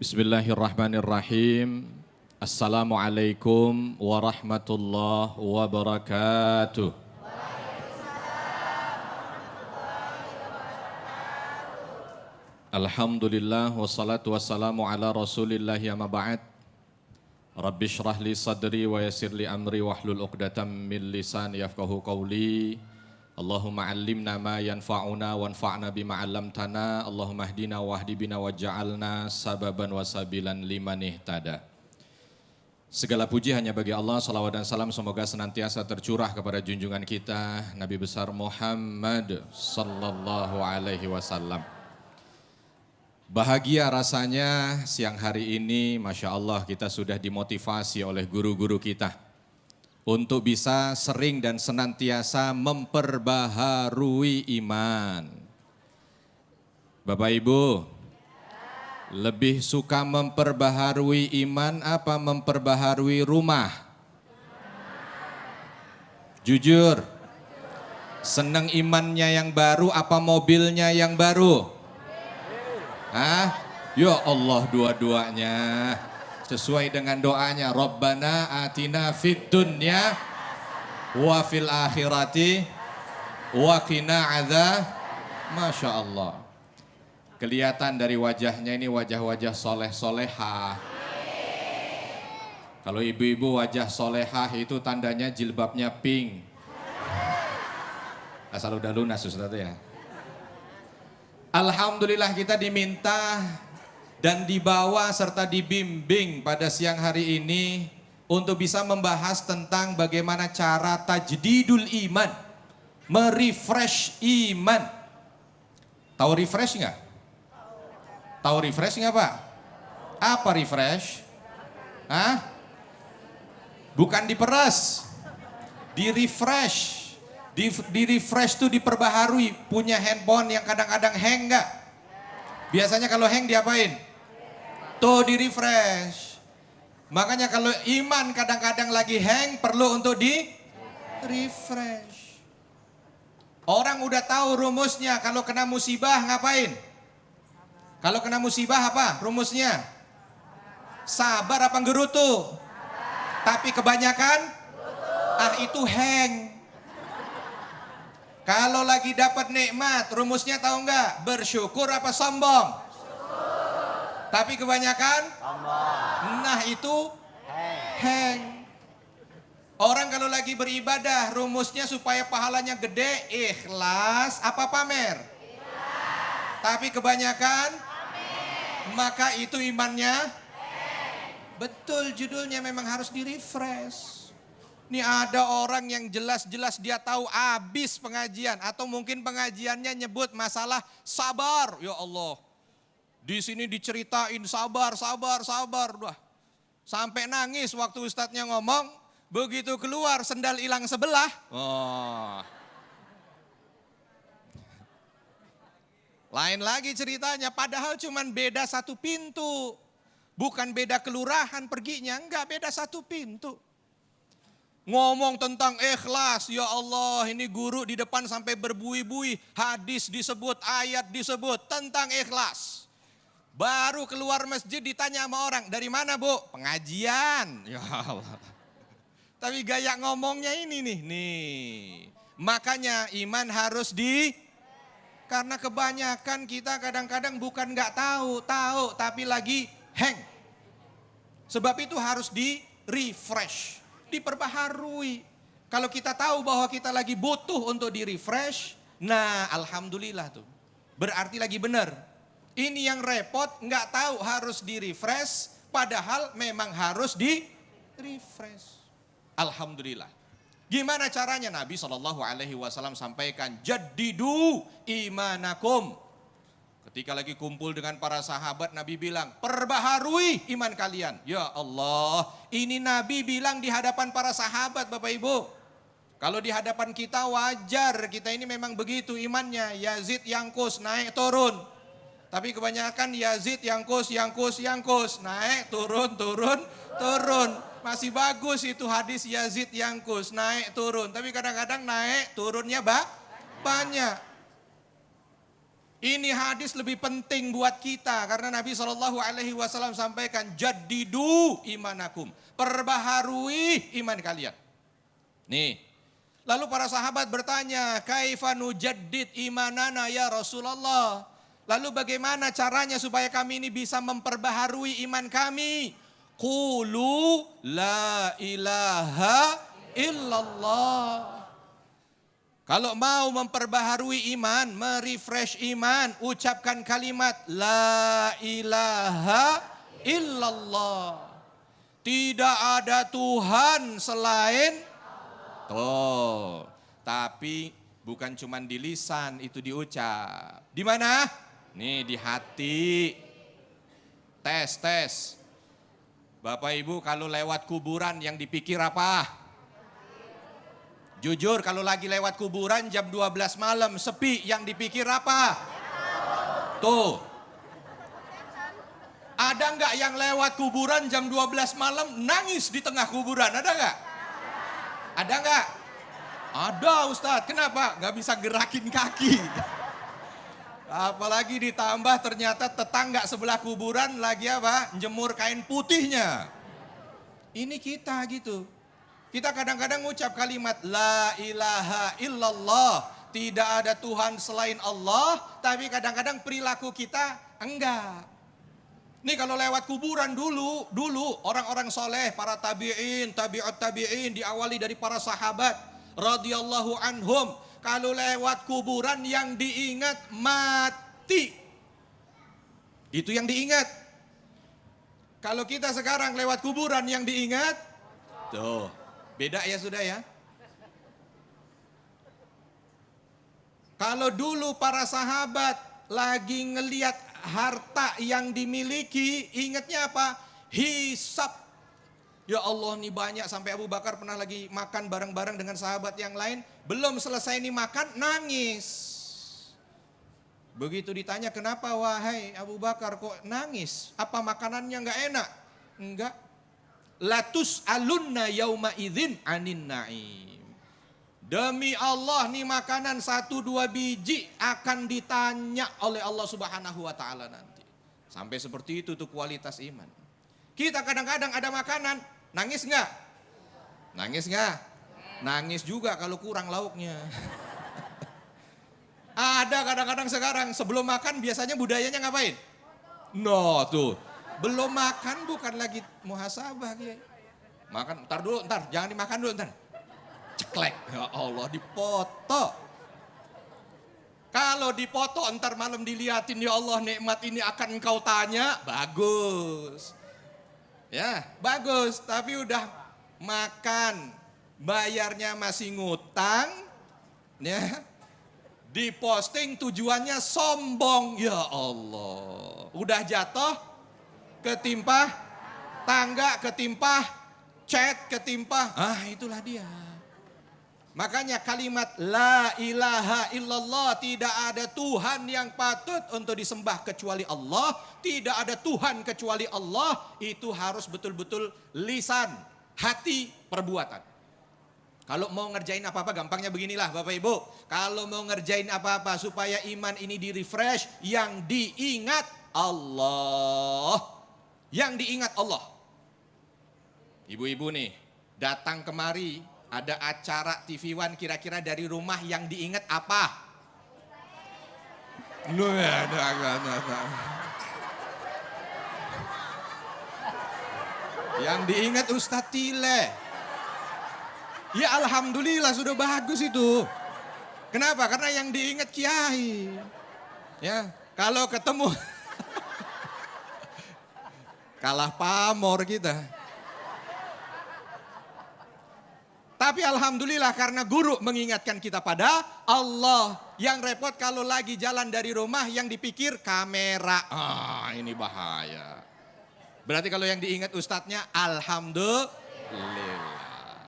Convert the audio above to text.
Bismillahirrahmanirrahim. Assalamualaikum warahmatullahi wabarakatuh. Alhamdulillah wassalatu wassalamu ala rasulillah amma ba'd. Rabbi shrah li sadri wa yassir li amri wahlul 'uqdatam min lisani yafqahu qawli. Allahumma 'allimna ma yanfa'una wanfa'na bima 'allamtana. Allahumma hdina wahdi bina waj'alna sababan wasabilan liman ihtada. Segala puji hanya bagi Allah, salawat dan salam semoga senantiasa tercurah kepada junjungan kita Nabi besar Muhammad sallallahu alaihi wasallam. Bahagia rasanya siang hari ini, Masya Allah kita sudah dimotivasi oleh guru-guru kita untuk bisa sering dan senantiasa memperbaharui iman. Bapak Ibu, lebih suka memperbaharui iman apa memperbaharui rumah? Jujur, seneng imannya yang baru apa mobilnya yang baru? Hah? Ya Allah, dua-duanya. Sesuai dengan doanya, Rabbana atina fid dunya wa fil akhirati wa qina adzab. Masya Allah. Kelihatan dari wajahnya ini wajah-wajah soleh-solehah. Kalau ibu-ibu wajah solehah itu tandanya jilbabnya pink. Asal udah lunas Ustaz ya. Alhamdulillah kita diminta dan dibawa serta dibimbing pada siang hari ini untuk bisa membahas tentang bagaimana cara tajdidul iman, merefresh iman. Tahu refresh nggak? Tahu refresh nggak Pak? Apa refresh? Hah? Bukan diperas, di refresh. Di refresh tuh diperbaharui. Punya handphone yang kadang-kadang hang nggak? Biasanya kalau hang diapain? Tuh di refresh. Makanya kalau iman kadang-kadang lagi hang perlu untuk di refresh. Orang udah tahu rumusnya, kalau kena musibah ngapain? Kalau kena musibah apa rumusnya? Sabar apa gerutu? Tapi kebanyakan itu hang. Kalau lagi dapat nikmat, rumusnya tahu nggak? Bersyukur apa sombong? Bersyukur. Tapi kebanyakan? Sombong. Nah itu hang. Orang kalau lagi beribadah, rumusnya supaya pahalanya gede, ikhlas apa pamer? Ikhlas. Tapi kebanyakan? Pamer. Maka itu imannya? Hang. Betul, judulnya memang harus di-refresh. Ini ada orang yang jelas-jelas dia tahu habis pengajian atau mungkin pengajiannya nyebut masalah sabar. Ya Allah, di sini diceritain sabar. Udah. Sampai nangis waktu ustadznya ngomong, begitu keluar sendal hilang sebelah. Oh. Lain lagi ceritanya, padahal cuman beda satu pintu. Bukan beda kelurahan perginya, enggak, beda satu pintu. Ngomong tentang ikhlas, ya Allah ini guru di depan sampai berbuih-buih. Hadis disebut, ayat disebut tentang ikhlas. Baru keluar masjid ditanya sama orang, dari mana Bu? Pengajian. Ya Allah. Tapi gaya ngomongnya ini nih. Makanya iman harus karena kebanyakan kita kadang-kadang bukan gak tahu tapi lagi hang. Sebab itu harus di-refresh. Diperbaharui. Kalau kita tahu bahwa kita lagi butuh untuk di-refresh, nah alhamdulillah tuh. Berarti lagi benar. Ini yang repot, nggak tahu harus di-refresh, padahal memang harus di-refresh. Alhamdulillah. Gimana caranya? Nabi SAW sampaikan, jaddidu imanakum. Ketika lagi kumpul dengan para sahabat, Nabi bilang, perbaharui iman kalian. Ya Allah, ini Nabi bilang di hadapan para sahabat Bapak Ibu. Kalau di hadapan kita wajar, kita ini memang begitu imannya. Yazid yangkus, naik turun. Tapi kebanyakan Yazid yangkus. Naik turun. Masih bagus itu hadis Yazid yangkus, naik turun. Tapi kadang-kadang naik turunnya banyak. Ini hadis lebih penting buat kita karena Nabi SAW sampaikan jaddidu imanakum, perbaharui iman kalian. Nih, lalu para sahabat bertanya, kaifa nujaddid imanana ya Rasulullah? Lalu bagaimana caranya supaya kami ini bisa memperbaharui iman kami? Qulu la ilaha illallah. Kalau mau memperbaharui iman, merefresh iman, ucapkan kalimat la ilaha illallah. Tidak ada Tuhan selain Allah. Tapi bukan cuma di lisan itu diucap. Di mana? Nih di hati. Tes. Bapak Ibu kalau lewat kuburan yang dipikir apa? Jujur kalau lagi lewat kuburan jam 12 malam sepi yang dipikir apa? Tuh. Ada nggak yang lewat kuburan jam 12 malam nangis di tengah kuburan? Ada nggak? Ada nggak? Ada Ustadz. Kenapa? Nggak bisa gerakin kaki. Apalagi ditambah ternyata tetangga sebelah kuburan lagi apa? Jemur kain putihnya. Ini kita gitu. Kita kadang-kadang ngucap kalimat la ilaha illallah. Tidak ada Tuhan selain Allah. Tapi kadang-kadang perilaku kita enggak. Nih kalau lewat kuburan dulu orang-orang soleh, para tabi'in, tabi'ut tabi'in diawali dari para sahabat radhiyallahu anhum. Kalau lewat kuburan yang diingat mati. Itu yang diingat. Kalau kita sekarang lewat kuburan yang diingat, tuh. Beda ya sudah ya. Kalau dulu para sahabat lagi ngelihat harta yang dimiliki, ingatnya apa? Hisab. Ya Allah nih banyak, sampai Abu Bakar pernah lagi makan bareng-bareng dengan sahabat yang lain. Belum selesai nih makan, nangis. Begitu ditanya kenapa wahai Abu Bakar kok nangis? Apa makanannya nggak enak? Enggak. Latus alunna yauma idzin anin naim. Demi Allah nih makanan 1-2 biji akan ditanya oleh Allah Subhanahu wa taala nanti. Sampai seperti itu tuh kualitas iman. Kita kadang-kadang ada makanan, nangis enggak? Nangis enggak? Nangis juga kalau kurang lauknya. Ada kadang-kadang sekarang sebelum makan biasanya budayanya ngapain? No tuh. Belum makan bukan lagi muhasabah. Makan, ntar jangan dimakan dulu ntar. Ceklek, ya Allah dipoto. Kalau dipoto ntar malam diliatin ya Allah nikmat ini akan engkau tanya, bagus. Ya bagus, tapi udah makan, bayarnya masih ngutang. Ya, diposting tujuannya sombong, ya Allah. Udah jatuh. Ketimpa tangga, ketimpa chat, ketimpa. Itulah dia. Makanya kalimat la ilaha illallah, tidak ada Tuhan yang patut untuk disembah kecuali Allah. Tidak ada Tuhan kecuali Allah. Itu harus betul-betul lisan, hati, perbuatan. Kalau mau ngerjain apa-apa gampangnya beginilah Bapak Ibu. Kalau mau ngerjain apa-apa supaya iman ini di-refresh, yang diingat Allah. Yang diingat Allah. Ibu-ibu nih, datang kemari, ada acara TV One kira-kira dari rumah yang diingat apa? Yang diingat Ustadz Tile. Ya alhamdulillah sudah bagus itu. Kenapa? Karena yang diingat Kiai. Ya, kalau ketemu kalah pamor kita. Tapi alhamdulillah karena guru mengingatkan kita pada Allah. Yang repot kalau lagi jalan dari rumah yang dipikir kamera. Ini bahaya. Berarti kalau yang diingat ustadznya alhamdulillah.